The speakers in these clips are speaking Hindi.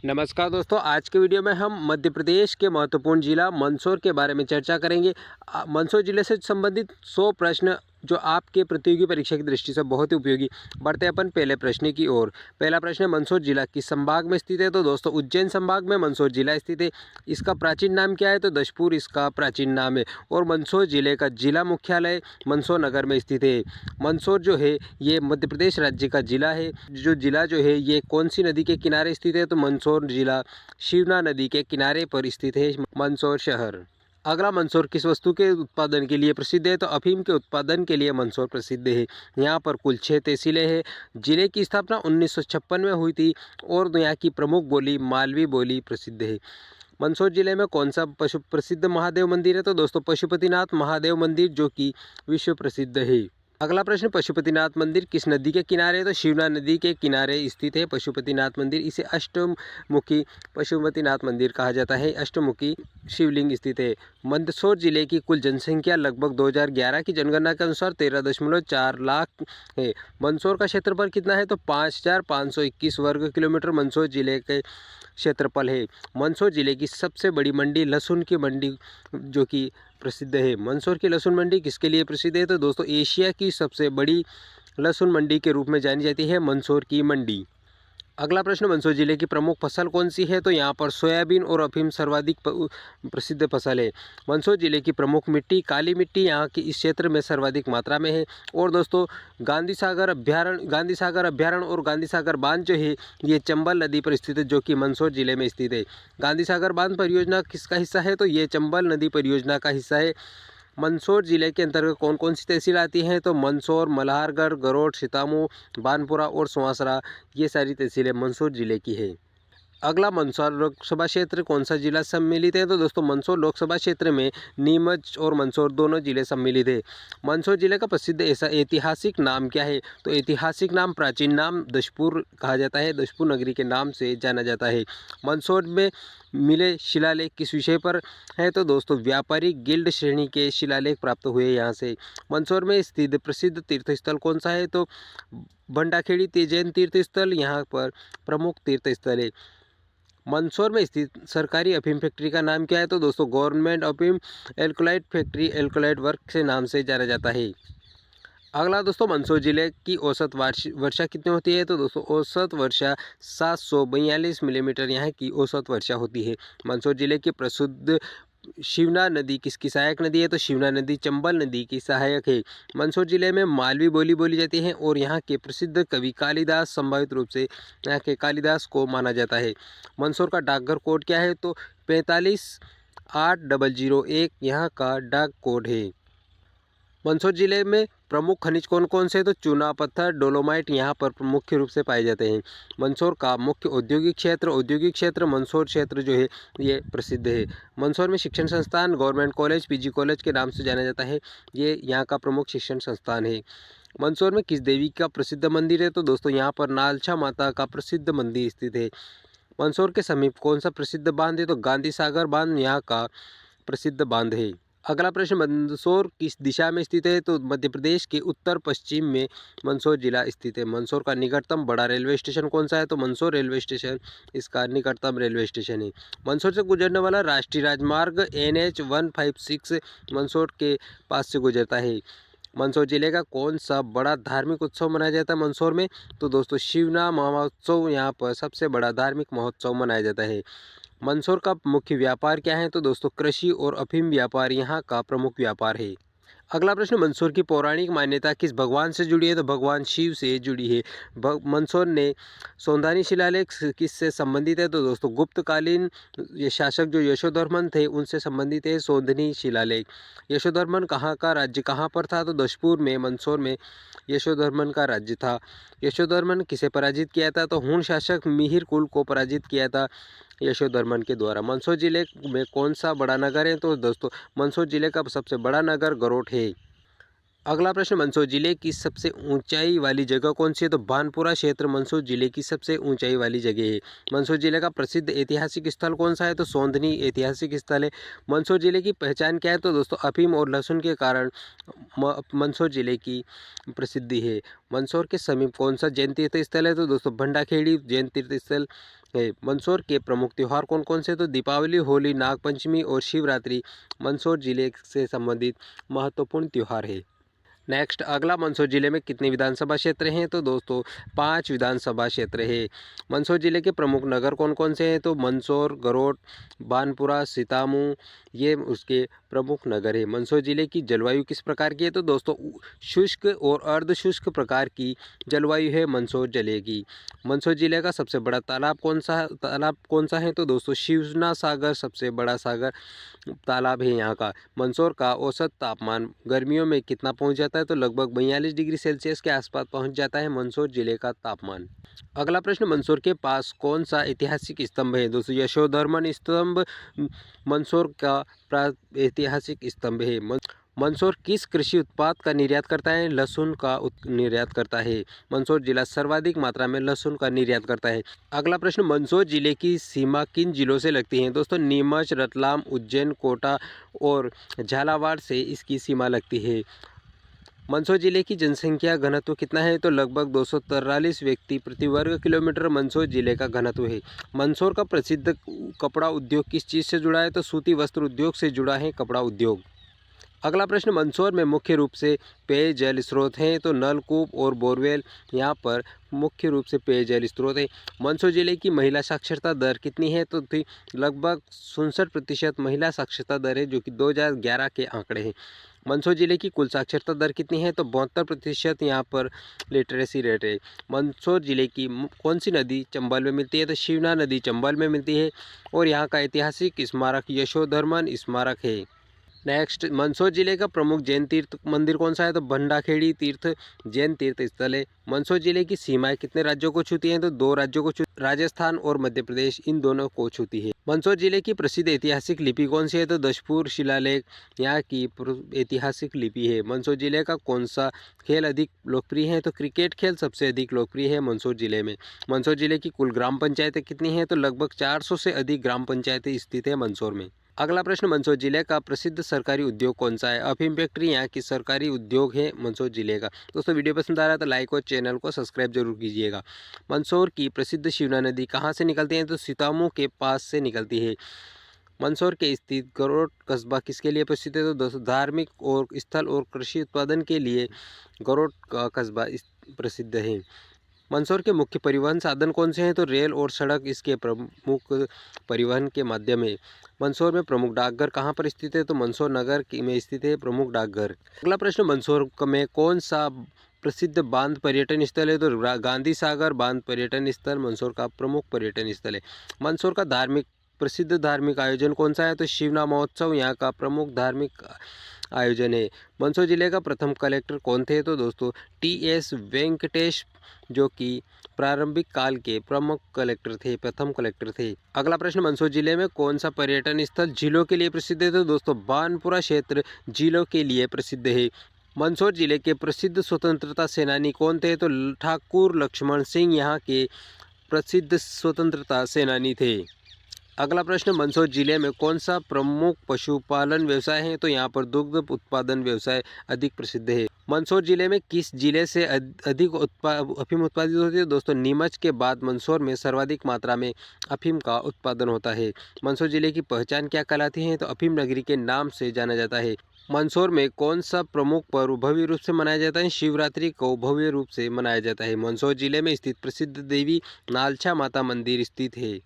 नमस्कार दोस्तों, आज के वीडियो में हम मध्य प्रदेश के महत्वपूर्ण जिला मंदसौर के बारे में चर्चा करेंगे। मंदसौर जिले से संबंधित 100 प्रश्न जो आपके प्रतियोगी परीक्षा की दृष्टि से बहुत ही उपयोगी। बढ़ते अपन पहले प्रश्न की ओर। पहला प्रश्न है, मंदसौर जिला किस संभाग में स्थित है? तो दोस्तों उज्जैन संभाग में मंदसौर जिला स्थित है। इसका प्राचीन नाम क्या है? तो दशपुर इसका प्राचीन नाम है। और मंदसौर जिले का जिला मुख्यालय मंदसौर नगर में स्थित है। मंदसौर जो है ये मध्य प्रदेश राज्य का जिला है। जो जिला जो है ये कौन सी नदी के किनारे स्थित है? तो मंदसौर जिला शिवना नदी के किनारे पर स्थित है मंदसौर शहर। अगला, मंदसौर किस वस्तु के उत्पादन के लिए प्रसिद्ध है? तो अफीम के उत्पादन के लिए मंदसौर प्रसिद्ध है। यहाँ पर कुल 6 तहसीलें हैं। जिले की स्थापना 1956 में हुई थी और यहाँ की प्रमुख बोली मालवी बोली प्रसिद्ध है। मंदसौर जिले में कौन सा पशु प्रसिद्ध महादेव मंदिर है? तो दोस्तों पशुपतिनाथ महादेव मंदिर जो कि विश्व प्रसिद्ध है। अगला प्रश्न, पशुपतिनाथ मंदिर किस नदी के किनारे है? तो शिवना नदी के किनारे स्थित है पशुपतिनाथ मंदिर। इसे अष्टमुखी पशुपतिनाथ मंदिर कहा जाता है। अष्टमुखी शिवलिंग स्थित है। मंदसौर जिले की कुल जनसंख्या लगभग 2011 की जनगणना के अनुसार 13.4 लाख है। मंदसौर का क्षेत्रफल कितना है? तो 5521 वर्ग किलोमीटर मंदसौर जिले के क्षेत्रफल है। मंदसौर जिले की सबसे बड़ी मंडी लहसुन की मंडी जो कि प्रसिद्ध है। मंदसौर की लहसुन मंडी किसके लिए प्रसिद्ध है? तो दोस्तों एशिया की सबसे बड़ी लहसुन मंडी के रूप में जानी जाती है मंदसौर की मंडी। अगला प्रश्न, मंदसौर जिले की प्रमुख फसल कौन सी है? तो यहाँ पर सोयाबीन और अफीम सर्वाधिक प्रसिद्ध फसल है। मंदसौर जिले की प्रमुख मिट्टी काली मिट्टी यहाँ की इस क्षेत्र में सर्वाधिक मात्रा में है। और दोस्तों गांधी सागर अभ्यारण्य और गांधी सागर बांध जो है ये चंबल नदी पर स्थित है जो कि मंदसौर जिले में स्थित है। गांधी सागर बांध परियोजना किसका हिस्सा है? तो ये चंबल नदी परियोजना का हिस्सा है। मंदसौर जिले के अंतर्गत कौन कौन सी तहसील आती हैं? तो मंदसौर, मल्हारगढ़, गरोठ, सीतामऊ, बानपुरा और सुवासरा, ये सारी तहसीलें मंदसौर जिले की है। अगला, मंदसौर लोकसभा क्षेत्र कौन सा जिला सम्मिलित है? तो दोस्तों मंदसौर लोकसभा क्षेत्र में नीमच और मंदसौर दोनों जिले सम्मिलित है। मंदसौर जिले का प्रसिद्ध ऐसा ऐतिहासिक नाम क्या है? तो ऐतिहासिक नाम प्राचीन नाम दशपुर कहा जाता है। दशपुर नगरी के नाम से जाना जाता है। मंदसौर में मिले शिलालेख किस विषय पर है? तो दोस्तों व्यापारिक गिल्ड श्रेणी के शिलालेख प्राप्त हुए यहाँ से। मंदसौर में स्थित प्रसिद्ध तीर्थस्थल कौन सा है? तो भंडाखेड़ी जैन तीर्थस्थल यहाँ पर प्रमुख तीर्थस्थल है। मंदसौर में स्थित सरकारी अफीम फैक्ट्री का नाम क्या है? तो दोस्तों गवर्नमेंट अफीम एल्कोलाइट फैक्ट्री एल्कोलाइट वर्क से नाम से जाना जाता है। अगला दोस्तों, मंदसौर जिले की औसत वार्षिक वर्षा कितनी होती है? तो दोस्तों औसत वर्षा 742 मिलीमीटर यहाँ की औसत वर्षा होती है। मंदसौर जिले की प्रसिद्ध शिवना नदी किसकी सहायक नदी है? तो शिवना नदी चंबल नदी की सहायक है। मंदसौर जिले में मालवी बोली बोली जाती है और यहाँ के प्रसिद्ध कवि कालिदास संभावित रूप से यहाँ के कालिदास को माना जाता है। मंदसौर का डाकघर कोड क्या है? तो 458001 यहाँ का डाक कोड है। मंदसौर जिले में प्रमुख खनिज कौन कौन से? तो चूना पत्थर डोलोमाइट यहाँ पर मुख्य रूप से पाए जाते हैं। मंदसौर का मुख्य औद्योगिक क्षेत्र मंदसौर क्षेत्र जो है ये प्रसिद्ध है। मंदसौर में शिक्षण संस्थान गवर्नमेंट कॉलेज पीजी कॉलेज के नाम से जाना जाता है। ये यहाँ का प्रमुख शिक्षण संस्थान है। मंदसौर में किस देवी का प्रसिद्ध मंदिर है? तो दोस्तों यहाँ पर नालछा माता का प्रसिद्ध मंदिर स्थित है। मंदसौर के समीप कौन सा प्रसिद्ध बांध है? तो गांधी सागर बांध यहाँ का प्रसिद्ध बांध है। अगला प्रश्न, मंदसौर किस दिशा में स्थित है? तो मध्य प्रदेश के उत्तर पश्चिम में मंदसौर जिला स्थित है। मंदसौर का निकटतम बड़ा रेलवे स्टेशन कौन सा है? तो मंदसौर रेलवे स्टेशन इसका निकटतम रेलवे स्टेशन है। मंदसौर से गुजरने वाला राष्ट्रीय राजमार्ग NH 156 मंदसौर के पास से गुजरता है। मंदसौर जिले का कौन सा बड़ा धार्मिक उत्सव मनाया जाता है मंदसौर में? तो दोस्तों शिवना महोत्सव यहाँ पर सबसे बड़ा धार्मिक महोत्सव मनाया जाता है। मंदसौर का मुख्य व्यापार क्या है? तो दोस्तों कृषि और अफीम व्यापार यहाँ का प्रमुख व्यापार है। अगला प्रश्न, मंदसौर की पौराणिक मान्यता किस भगवान से जुड़ी है? तो भगवान शिव से जुड़ी है। मंदसौर ने सौंधानी शिलालेख किससे संबंधित है? तो दोस्तों गुप्तकालीन ये शासक जो यशोधर्मन थे उनसे संबंधित है सौंधनी शिलालेख। यशोधर्मन कहाँ का राज्य कहाँ पर था? तो दशपुर में मंदसौर में यशोधर्मन का राज्य था। यशोधर्मन किसे पराजित किया था? तो हूण शासक मिहिर कुल को पराजित किया था यशोधर्मन के द्वारा। मंदसौर जिले में कौन सा बड़ा नगर है? तो दोस्तों मंदसौर जिले का सबसे बड़ा नगर गरोठ है। अगला प्रश्न, मंदसौर जिले की सबसे ऊंचाई वाली जगह कौन सी है? तो बानपुरा क्षेत्र मंदसौर जिले की सबसे ऊंचाई वाली जगह है। मंदसौर जिले का प्रसिद्ध ऐतिहासिक स्थल कौन सा है? तो सोंधनी ऐतिहासिक स्थल है। मंदसौर जिले की पहचान क्या है? तो दोस्तों अफीम और लहसुन के कारण मंदसौर जिले की प्रसिद्धि है। मंदसौर के समीप कौन सा जैन तीर्थ स्थल है? तो दोस्तों भंडाखेड़ी जैन तीर्थ स्थल है। मंदसौर के प्रमुख त्यौहार कौन कौन से? तो दीपावली, होली, नागपंचमी और शिवरात्रि मंदसौर जिले से संबंधित महत्वपूर्ण त्यौहार है। नेक्स्ट, अगला, मंदसौर जिले में कितने विधानसभा क्षेत्र हैं? तो दोस्तों 5 विधानसभा क्षेत्र है। मंदसौर जिले के प्रमुख नगर कौन कौन से हैं? तो मंदसौर, गरोट, बानपुरा, सीतामू, ये उसके प्रमुख नगर है। मंदसौर जिले की जलवायु किस प्रकार की है? तो दोस्तों शुष्क और अर्ध शुष्क प्रकार की जलवायु है मंदसौर जिले की। मंदसौर जिले का सबसे बड़ा तालाब कौन सा है? तो दोस्तों शिवना सागर सबसे बड़ा सागर तालाब है यहाँ का। मंदसौर का औसत तापमान गर्मियों में कितना पहुँच जाता है? तो लगभग 42 डिग्री सेल्सियस के आसपास पहुँच जाता है मंदसौर जिले का तापमान। अगला प्रश्न, मंदसौर के पास कौन सा ऐतिहासिक स्तंभ है? दोस्तों यशोधर्मन स्तंभ मंदसौर का ऐतिहासिक स्तंभ है। मंदसौर किस कृषि उत्पाद का निर्यात करता है? लहसुन का निर्यात करता है। मंदसौर जिला सर्वाधिक मात्रा में लहसुन का निर्यात करता है। अगला प्रश्न, मंदसौर जिले की सीमा किन जिलों से लगती है? दोस्तों नीमच, रतलाम, उज्जैन, कोटा और झालावाड़ से इसकी सीमा लगती है। मंदसौर जिले की जनसंख्या घनत्व कितना है? तो लगभग 243 व्यक्ति प्रति वर्ग किलोमीटर मंदसौर जिले का घनत्व है। मंदसौर का प्रसिद्ध कपड़ा उद्योग किस चीज़ से जुड़ा है? तो सूती वस्त्र उद्योग से जुड़ा है कपड़ा उद्योग। अगला प्रश्न, मंदसौर में मुख्य रूप से पेयजल स्रोत हैं? तो नलकूप और बोरवेल यहाँ पर मुख्य रूप से पेयजल स्रोत है। मंदसौर जिले की महिला साक्षरता दर कितनी है? तो लगभग 67% महिला साक्षरता दर है, जो कि 2011 के आंकड़े हैं। मंदसौर जिले की कुल साक्षरता दर कितनी है? तो 72% यहाँ पर लिटरेसी रेट है। मंदसौर जिले की कौन सी नदी चंबल में मिलती है? तो शिवना नदी चंबल में मिलती है और यहाँ का ऐतिहासिक स्मारक यशोधर्मन स्मारक है। नेक्स्ट, मंदसौर जिले का प्रमुख जैन तीर्थ मंदिर कौन सा है? तो भंडाखेड़ी तीर्थ जैन तीर्थ स्थल है। मंदसौर जिले की सीमाएं कितने राज्यों को छूती हैं? तो 2 राज्यों को राजस्थान और मध्य प्रदेश, इन दोनों को छूती है। मंदसौर जिले की प्रसिद्ध ऐतिहासिक लिपि कौन सी है? तो दशपुर शिलालेख यहाँ की ऐतिहासिक लिपि है। मंदसौर जिले का कौन सा खेल अधिक लोकप्रिय है? तो क्रिकेट खेल सबसे अधिक लोकप्रिय है मंदसौर जिले में। मंदसौर जिले की कुल ग्राम पंचायतें कितनी हैं? तो लगभग 400 से अधिक ग्राम पंचायतें स्थित है मंदसौर में। अगला प्रश्न, मंदसौर जिले का प्रसिद्ध सरकारी उद्योग कौन सा है? अफीम फैक्ट्री यहाँ की सरकारी उद्योग है मंदसौर जिले का। दोस्तों वीडियो पसंद आ रहा है तो लाइक और चैनल को सब्सक्राइब जरूर कीजिएगा। मंदसौर की प्रसिद्ध शिवना नदी कहाँ से निकलती है? तो सीतामू के पास से निकलती है। मंदसौर के स्थित गरोट कस्बा किसके लिए प्रसिद्ध है? तो दोस्तों धार्मिक और स्थल और कृषि उत्पादन के लिए गरोट का कस्बा प्रसिद्ध है। मंदसौर के मुख्य परिवहन साधन कौन से हैं? तो रेल और सड़क इसके प्रमुख परिवहन के माध्यम है। मंदसौर में प्रमुख डाकघर कहाँ पर स्थित है? तो मंदसौर नगर में स्थित है प्रमुख डाकघर। अगला प्रश्न, मंदसौर में कौन सा प्रसिद्ध बांध पर्यटन स्थल है? तो गांधी सागर बांध पर्यटन स्थल मंदसौर का प्रमुख पर्यटन स्थल है। मंदसौर का प्रसिद्ध धार्मिक आयोजन कौन सा है? तो शिवना महोत्सव यहाँ का प्रमुख धार्मिक आयोजन है। मंदसौर जिले का प्रथम कलेक्टर कौन थे? तो दोस्तों TS वेंकटेश, जो कि प्रारंभिक काल के प्रमुख कलेक्टर थे, प्रथम कलेक्टर थे। अगला प्रश्न, मंदसौर जिले में कौन सा पर्यटन स्थल झीलों के लिए प्रसिद्ध है? तो दोस्तों बानपुरा क्षेत्र झीलों के लिए प्रसिद्ध है। मंदसौर जिले के प्रसिद्ध स्वतंत्रता सेनानी कौन थे? तो ठाकुर लक्ष्मण सिंह यहाँ के प्रसिद्ध स्वतंत्रता सेनानी थे। अगला प्रश्न, मंदसौर जिले में कौन सा प्रमुख पशुपालन व्यवसाय है? तो यहाँ पर दुग्ध उत्पादन व्यवसाय अधिक प्रसिद्ध है। मंदसौर जिले में किस जिले से अधिक अफीम उत्पादित होती है? दोस्तों नीमच के बाद मंदसौर में सर्वाधिक मात्रा में अफीम का उत्पादन होता है। मंदसौर जिले की पहचान क्या कहलाती है? तो अफीम नगरी के नाम से जाना जाता है। मंदसौर में कौन सा प्रमुख पर्व भव्य रूप से मनाया जाता है? शिवरात्रि को भव्य रूप से मनाया जाता है। मंदसौर जिले में स्थित प्रसिद्ध देवी नालछा माता मंदिर स्थित है।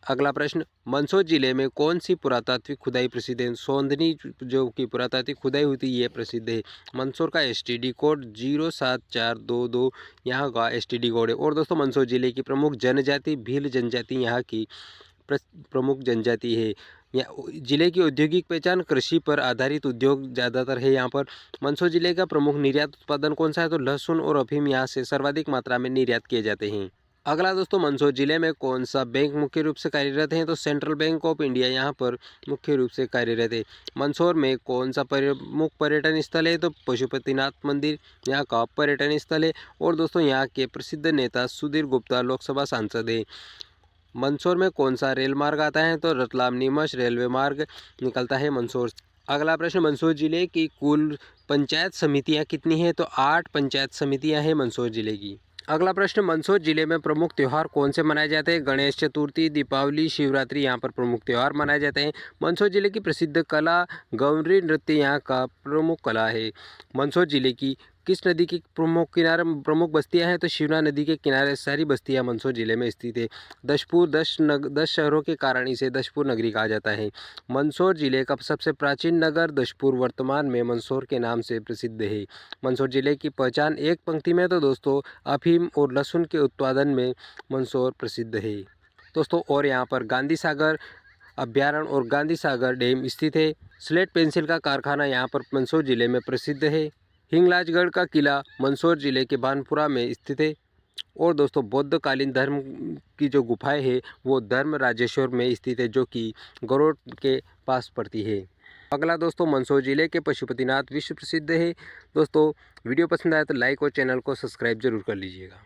अगला प्रश्न, मंदसौर जिले में कौन सी पुरातात्विक खुदाई प्रसिद्ध है? सोंधनी जो कि पुरातात्विक खुदाई हुई थी ये प्रसिद्ध है। मंदसौर का STD कोड 07422 यहाँ का STD कोड है। और दोस्तों मंदसौर जिले की प्रमुख जनजाति भील जनजाति यहाँ की प्रमुख जनजाति है। जिले की औद्योगिक पहचान कृषि पर आधारित उद्योग ज़्यादातर है यहाँ पर। मंदसौर जिले का प्रमुख निर्यात उत्पादन कौन सा है? तो लहसुन और अफीम यहाँ से सर्वाधिक मात्रा में निर्यात किए जाते हैं। अगला दोस्तों, मंदसौर जिले में कौन सा बैंक मुख्य रूप से कार्यरत है? तो सेंट्रल बैंक ऑफ इंडिया यहाँ पर मुख्य रूप से कार्यरत है। मंदसौर में कौन सा प्रमुख पर्यटन स्थल है? तो पशुपतिनाथ मंदिर यहाँ का पर्यटन स्थल है। और दोस्तों, यहाँ के प्रसिद्ध नेता सुधीर गुप्ता लोकसभा सांसद है। मंदसौर में कौन सा रेल मार्ग आता है? तो रतलाम नीमच रेलवे मार्ग निकलता है मंदसौर। अगला प्रश्न, मंदसौर जिले की कुल पंचायत समितियाँ कितनी हैं? तो 8 पंचायत समितियाँ हैं मंदसौर जिले की। अगला प्रश्न, मंदसौर जिले में प्रमुख त्यौहार कौन से मनाए जाते हैं? गणेश चतुर्थी, दीपावली, शिवरात्रि यहाँ पर प्रमुख त्यौहार मनाए जाते हैं। मंदसौर जिले की प्रसिद्ध कला गौरी नृत्य यहाँ का प्रमुख कला है। मंदसौर जिले की किस नदी की प्रमुख बस्तियां हैं? तो शिवना नदी के किनारे सारी बस्तियां मंदसौर जिले में स्थित है। दशपुर 10 शहरों के कारण इसे दशपुर नगरी कहा जाता है। मंदसौर जिले का सबसे प्राचीन नगर दशपुर वर्तमान में मंदसौर के नाम से प्रसिद्ध है। मंदसौर जिले की पहचान एक पंक्ति में तो दोस्तों अफीम और लहसुन के उत्पादन में मंदसौर प्रसिद्ध है दोस्तों। और यहाँ पर गांधी सागर अभ्यारण्य और गांधी सागर डैम स्थित है। स्लेट पेंसिल का कारखाना यहाँ पर मंदसौर जिले में प्रसिद्ध है। हिंगलाजगढ़ का किला मंदसौर जिले के बानपुरा में स्थित है। और दोस्तों, बौद्धकालीन धर्म की जो गुफाएं है वो धर्म राजेश्वर में स्थित है, जो कि गरुड़ के पास पड़ती है। अगला दोस्तों, मंदसौर जिले के पशुपतिनाथ विश्व प्रसिद्ध है। दोस्तों, वीडियो पसंद आया तो लाइक और चैनल को सब्सक्राइब जरूर कर लीजिएगा।